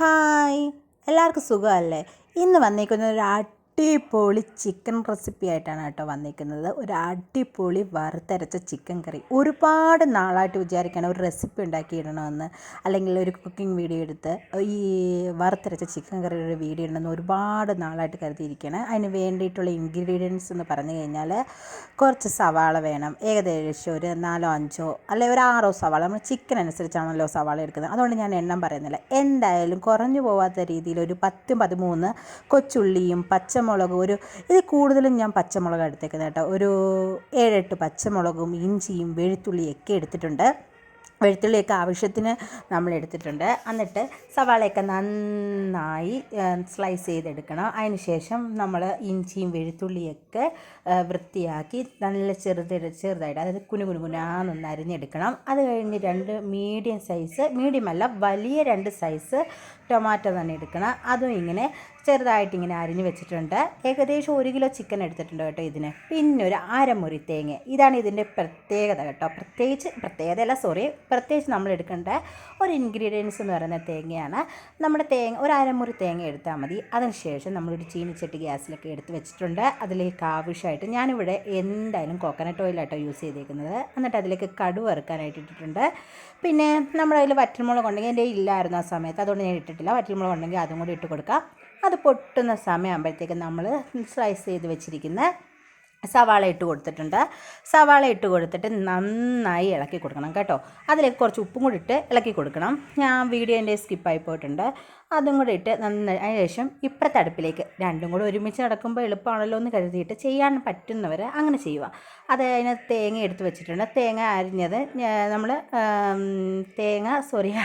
Hi, എല്ലാവർക്കും സുഖമല്ലേ? ഇന്ന് വന്നേക്കുന്നത് ഒരു അടിപൊളി ചിക്കൻ റെസിപ്പി ആയിട്ടാണ് കേട്ടോ വന്നേക്കുന്നത്. ഒരു അടിപൊളി വറുത്തരച്ച ചിക്കൻ കറി. ഒരുപാട് നാളായിട്ട് വിചാരിക്കണം ഒരു റെസിപ്പി ഉണ്ടാക്കിയിടണമെന്ന്, അല്ലെങ്കിൽ ഒരു കുക്കിംഗ് വീഡിയോ എടുത്ത് ഈ വറുത്തരച്ച ചിക്കൻ കറിയുടെ ഒരു വീഡിയോ ഇടണമെന്ന് ഒരുപാട് നാളായിട്ട് കരുതിയിരിക്കുകയാണ്. അതിന് വേണ്ടിയിട്ടുള്ള ഇൻഗ്രീഡിയൻസ് എന്ന് പറഞ്ഞു കഴിഞ്ഞാൽ കുറച്ച് സവാള വേണം, ഏകദേശം ഒരു 4-5 അല്ലെങ്കിൽ ഒരു 6 സവാള. നമ്മൾ ചിക്കൻ അനുസരിച്ചാണല്ലോ സവാള എടുക്കുന്നത്, അതുകൊണ്ട് ഞാൻ എണ്ണം പറയുന്നില്ല. എന്തായാലും കുറഞ്ഞു പോവാത്ത രീതിയിൽ ഒരു 10-13 കൊച്ചുള്ളിയും പച്ചമുളകും, ഇതിൽ കൂടുതലും ഞാൻ പച്ചമുളക് എടുത്തേക്കുന്നത് കേട്ടോ. ഒരു 7-8 പച്ചമുളകും ഇഞ്ചിയും വെളുത്തുള്ളിയൊക്കെ എടുത്തിട്ടുണ്ട്. വെളുത്തുള്ളിയൊക്കെ ആവശ്യത്തിന് നമ്മൾ എടുത്തിട്ടുണ്ട്. എന്നിട്ട് സവാളയൊക്കെ നന്നായി സ്ലൈസ് ചെയ്തെടുക്കണം. അതിന് ശേഷം നമ്മൾ ഇഞ്ചിയും വെളുത്തുള്ളിയൊക്കെ വൃത്തിയാക്കി നല്ല ചെറുതായിട്ട്, അതായത് കുനുകുനാന്നൊന്ന് അരിഞ്ഞെടുക്കണം. അത് കഴിഞ്ഞ് 2 മീഡിയം സൈസ്, മീഡിയമല്ല വലിയ 2 സൈസ് ടൊമാറ്റോ തന്നെ എടുക്കണം. അതും ഇങ്ങനെ ചെറുതായിട്ടിങ്ങനെ അരിഞ്ഞ് വെച്ചിട്ടുണ്ട്. ഏകദേശം 1 കിലോ ചിക്കൻ എടുത്തിട്ടുണ്ട് കേട്ടോ ഇതിന്. പിന്നെ ഒരു അരമുറി തേങ്ങ. ഇതാണ് ഇതിൻ്റെ പ്രത്യേകത കേട്ടോ. പ്രത്യേകിച്ച് നമ്മൾ എടുക്കേണ്ട ഒരു ഇൻഗ്രീഡിയൻസ് എന്ന് പറയുന്നത് തേങ്ങയാണ്. നമ്മുടെ ഒരു അരമുറി തേങ്ങ എടുത്താൽ മതി. അതിനുശേഷം നമ്മളൊരു ചീനിച്ചട്ടി ഗ്യാസിലൊക്കെ എടുത്ത് വെച്ചിട്ടുണ്ട്. അതിലേക്ക് ആവശ്യമായിട്ട് ഞാനിവിടെ എന്തായാലും കോക്കനട്ട് ഓയിലാട്ടോ യൂസ് ചെയ്തേക്കുന്നത്. എന്നിട്ട് അതിലേക്ക് കടുക് വറുക്കാനായിട്ട് ഇട്ടിട്ടുണ്ട്. പിന്നെ നമ്മുടെ അതിൽ വറ്റൽമുളക് ഉണ്ടെങ്കിൽ എൻ്റെ ഇല്ലായിരുന്നു ആ സമയത്ത്, അതുകൊണ്ട് ഞാൻ ഇട്ടിട്ടില്ല. വറ്റൽമുളക് ഉണ്ടെങ്കിൽ അതും കൂടി ഇട്ട് കൊടുക്കാം. അത് പൊട്ടുന്ന സമയമാകുമ്പോഴത്തേക്ക് നമ്മൾ സ്ലൈസ് ചെയ്ത് വെച്ചിരിക്കുന്ന സവാള ഇട്ട് കൊടുത്തിട്ടുണ്ട്. സവാള ഇട്ട് കൊടുത്തിട്ട് നന്നായി ഇളക്കി കൊടുക്കണം കേട്ടോ. അതിലേക്ക് കുറച്ച് ഉപ്പും കൂടി ഇട്ട് ഇളക്കി കൊടുക്കണം. ഞാൻ വീഡിയോൻ്റെ സ്കിപ്പായി പോയിട്ടുണ്ട്. അതും കൂടി ഇട്ട് നന്നായി, അതിന് ശേഷം ഇപ്പുറത്തെ അടുപ്പിലേക്ക് രണ്ടും കൂടെ ഒരുമിച്ച് നടക്കുമ്പോൾ എളുപ്പമാണല്ലോ എന്ന് കരുതിയിട്ട് ചെയ്യാൻ പറ്റുന്നവർ അങ്ങനെ ചെയ്യുക. അത് അതിനകത്ത് തേങ്ങ എടുത്ത് വെച്ചിട്ടുണ്ട്. തേങ്ങ അരിഞ്ഞത്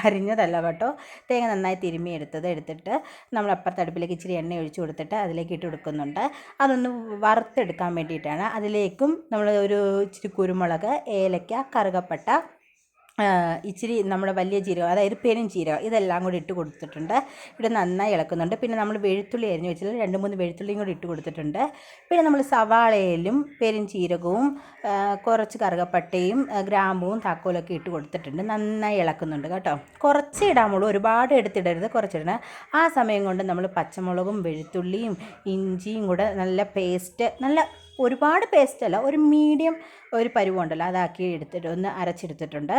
അരിഞ്ഞതല്ല കേട്ടോ. തേങ്ങ നന്നായി തിരുമ്മി എടുത്തിട്ട് നമ്മൾ അപ്പുറത്തെ അടുപ്പിലേക്ക് ഇച്ചിരി എണ്ണ ഒഴിച്ച് കൊടുത്തിട്ട് അതിലേക്ക് ഇട്ട് കൊടുക്കുന്നുണ്ട്. അതൊന്ന് വറുത്തെടുക്കാൻ വേണ്ടിയിട്ടാണ്. അതിലേക്കും നമ്മൾ ഒരു ഇച്ചിരി കുരുമുളക്, ഏലക്ക, കറുകപ്പട്ട, ഇച്ചിരി നമ്മുടെ വലിയ ജീരകം, അതായത് പെരുംജീരകം, ഇതെല്ലാം കൂടി ഇട്ട് കൊടുത്തിട്ടുണ്ട്. ഇവിടെ നന്നായി ഇളക്കുന്നുണ്ട്. പിന്നെ നമ്മൾ വെളുത്തുള്ളി അരിഞ്ഞ് വെച്ചിട്ട് 2-3 വെളുത്തുള്ളിയും കൂടി ഇട്ട് കൊടുത്തിട്ടുണ്ട്. പിന്നെ നമ്മൾ സവാളയിലും പെരുംജീരകവും കുറച്ച് കറുകപ്പട്ടയും ഗ്രാമ്പുവും താക്കോലൊക്കെ ഇട്ട് കൊടുത്തിട്ടുണ്ട്. നന്നായി ഇളക്കുന്നുണ്ട് കേട്ടോ. കുറച്ച് ഇടാമുള്ളൂ, ഒരുപാട് എടുത്തിടരുത്, കുറച്ചിടണം. ആ സമയം കൊണ്ട് നമ്മൾ പച്ചമുളകും വെളുത്തുള്ളിയും ഇഞ്ചിയും കൂടെ നല്ല പേസ്റ്റ്, ഒരുപാട് പേസ്റ്റല്ല, ഒരു മീഡിയം ഒരു പരുവുണ്ടല്ലോ അതാക്കി എടുത്തിട്ട് ഒന്ന് അരച്ചെടുത്തിട്ടുണ്ട്.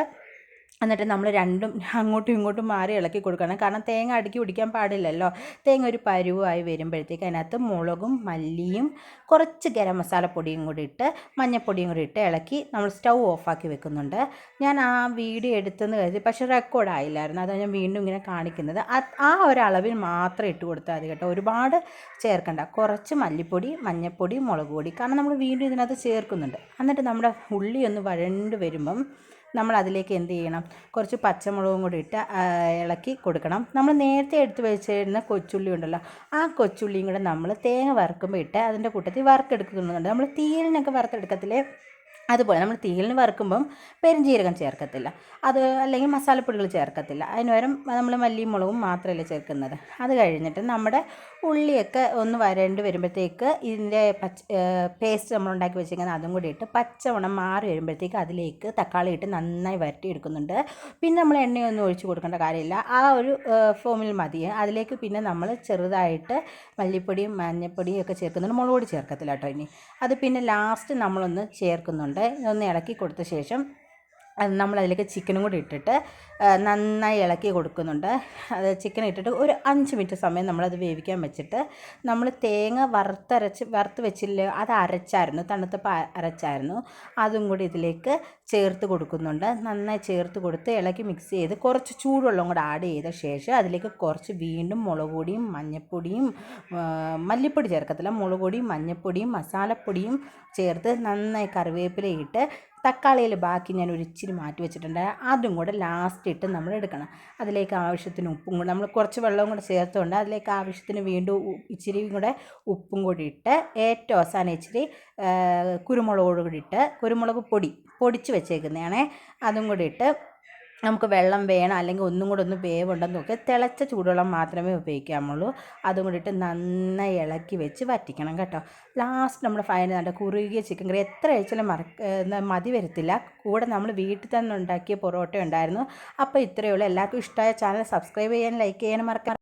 എന്നിട്ട് നമ്മൾ രണ്ടും അങ്ങോട്ടും ഇങ്ങോട്ടും മാറി ഇളക്കി കൊടുക്കണം. കാരണം തേങ്ങ അടുക്കി പിടിക്കാൻ പാടില്ലല്ലോ. തേങ്ങ ഒരു പരുവായി വരുമ്പോഴത്തേക്ക് അതിനകത്ത് മുളകും മല്ലിയും കുറച്ച് ഗരം മസാലപ്പൊടിയും കൂടി ഇട്ട് മഞ്ഞൾപ്പൊടിയും കൂടി ഇട്ട് ഇളക്കി നമ്മൾ സ്റ്റൗ ഓഫാക്കി വെക്കുന്നുണ്ട്. ഞാൻ ആ വീഡിയോ എടുത്തെന്ന് കരുതി, പക്ഷേ റെക്കോർഡായില്ലായിരുന്നു. അതാണ് ഞാൻ വീണ്ടും ഇങ്ങനെ കാണിക്കുന്നത്. ആ ഒരളവിൽ മാത്രം ഇട്ട് കൊടുത്താൽ മതി കേട്ടോ. ഒരുപാട് ചേർക്കണ്ട. കുറച്ച് മല്ലിപ്പൊടി, മഞ്ഞൾപ്പൊടി, മുളക് പൊടി, കാരണം നമ്മൾ വീണ്ടും ഇതിനകത്ത് ചേർക്കുന്നുണ്ട്. എന്നിട്ട് നമ്മുടെ ഉള്ളി ഒന്ന് വഴണ്ട് വരുമ്പം നമ്മൾ അതിലേക്ക് എന്ത് ചെയ്യണം, കുറച്ച് പച്ചമുളകും കൂടി ഇട്ട് ഇളക്കി കൊടുക്കണം. നമ്മൾ നേരത്തെ എടുത്ത് വെച്ചിരുന്ന കൊച്ചുള്ളി ഉണ്ടല്ലോ, ആ കൊച്ചുള്ളിയും കൂടെ നമ്മൾ തേങ്ങ വറുക്കുമ്പോൾ ഇട്ട് അതിൻ്റെ കൂട്ടത്തിൽ വറുത്തെടുക്കുന്നുണ്ട്. നമ്മൾ തീയലിനൊക്കെ വറുത്തെടുക്കത്തില്ലേ, അതുപോലെ നമ്മൾ തീയലിന് വറുക്കുമ്പം പെരുംജീരകം ചേർക്കത്തില്ല, അത് അല്ലെങ്കിൽ മസാലപ്പൊടികൾ ചേർക്കത്തില്ല. അതിന് പകരം നമ്മൾ മല്ലിയും മുളകും മാത്രമല്ല ചേർക്കുന്നത്. അത് കഴിഞ്ഞിട്ട് നമ്മുടെ ഉള്ളിയൊക്കെ ഒന്ന് വരണ്ട് വരുമ്പോഴത്തേക്ക് ഇതിൻ്റെ പേസ്റ്റ് നമ്മൾ ഉണ്ടാക്കി വെച്ചിരിക്കുന്നത് അതും കൂടി ഇട്ട് പച്ചമണം മാറി വരുമ്പോഴത്തേക്ക് അതിലേക്ക് തക്കാളി ഇട്ട് നന്നായി വരട്ടിയെടുക്കുന്നുണ്ട്. പിന്നെ നമ്മൾ എണ്ണയൊന്നും ഒഴിച്ച് കൊടുക്കേണ്ട കാര്യമില്ല, ആ ഒരു ഫോമിൽ മതി. അതിലേക്ക് പിന്നെ നമ്മൾ ചെറുതായിട്ട് മല്ലിപ്പൊടിയും മഞ്ഞൾപ്പൊടിയും ഒക്കെ ചേർക്കുന്നുണ്ട്. മുളക് പൊടി ചേർക്കത്തില്ല കേട്ടോ. ഇനി അത് പിന്നെ ലാസ്റ്റ് നമ്മളൊന്ന് ചേർക്കുന്നുണ്ട്. ഇതൊന്ന് ഇളക്കി കൊടുത്ത ശേഷം നമ്മളതിലേക്ക് ചിക്കനും കൂടി ഇട്ടിട്ട് നന്നായി ഇളക്കി കൊടുക്കുന്നുണ്ട്. അത് ചിക്കൻ ഇട്ടിട്ട് ഒരു 5 മിനിറ്റ് സമയം നമ്മളത് വേവിക്കാൻ വെച്ചിട്ട് നമ്മൾ തേങ്ങ വറുത്ത് വെച്ചില്ല, അത് അരച്ചായിരുന്നു, തണുത്തപ്പോൾ അരച്ചായിരുന്നു. അതും കൂടി ഇതിലേക്ക് ചേർത്ത് കൊടുക്കുന്നുണ്ട്. നന്നായി ചേർത്ത് കൊടുത്ത് ഇളക്കി മിക്സ് ചെയ്ത് കുറച്ച് ചൂടുവെള്ളം കൂടെ ആഡ് ചെയ്ത ശേഷം അതിലേക്ക് കുറച്ച് വീണ്ടും മുളക് പൊടിയും മഞ്ഞൾപ്പൊടിയും, മല്ലിപ്പൊടി ചേർക്കത്തില്ല, മുളക് പൊടിയും മഞ്ഞൾപ്പൊടിയും മസാലപ്പൊടിയും ചേർത്ത് നന്നായി കറിവേപ്പിലയിട്ട് തക്കാളിയിൽ ബാക്കി ഞാൻ ഒരു ഇച്ചിരി മാറ്റി വെച്ചിട്ടുണ്ട്. അതും കൂടെ ലാസ്റ്റ് ഇട്ട് നമ്മൾ എടുക്കണം. അതിലേക്ക് ആവശ്യത്തിന് ഉപ്പും കൂടെ, നമ്മൾ കുറച്ച് വെള്ളവും കൂടെ ചേർത്തുകൊണ്ട് അതിലേക്ക് ആവശ്യത്തിന് വീണ്ടും ഇച്ചിരിയും കൂടെ ഉപ്പും കൂടി ഇട്ട് ഏറ്റവും അവസാനം ഇച്ചിരി കുരുമുളക് കൂടി ഇട്ട്, കുരുമുളക് പൊടിച്ച് വെച്ചേക്കുന്നതാണേ, അതും കൂടി ഇട്ട് നമുക്ക് വെള്ളം വേണം അല്ലെങ്കിൽ ഒന്നും കൂടെ ഒന്ന് വേവുണ്ടെന്ന് നോക്കി തിളച്ച ചൂടുവെള്ളം മാത്രമേ ഉപയോഗിക്കാമുള്ളൂ. അതും കൂടിയിട്ട് നന്നായി ഇളക്കി വെച്ച് വറ്റിക്കണം കേട്ടോ. ലാസ്റ്റ് നമ്മുടെ ഫൈനൽ നല്ല കുറുകിയ ചിക്കൻ കറി എത്ര കഴിച്ചാലും മതി വരത്തില്ല. കൂടെ നമ്മൾ വീട്ടിൽ തന്നെ ഉണ്ടാക്കിയ പൊറോട്ട ഉണ്ടായിരുന്നു. അപ്പോൾ ഇത്രയേ ഉള്ളൂ. എല്ലാവർക്കും ഇഷ്ടമായ ചാനൽ സബ്സ്ക്രൈബ് ചെയ്യാനും ലൈക്ക് ചെയ്യാനും മറക്കാൻ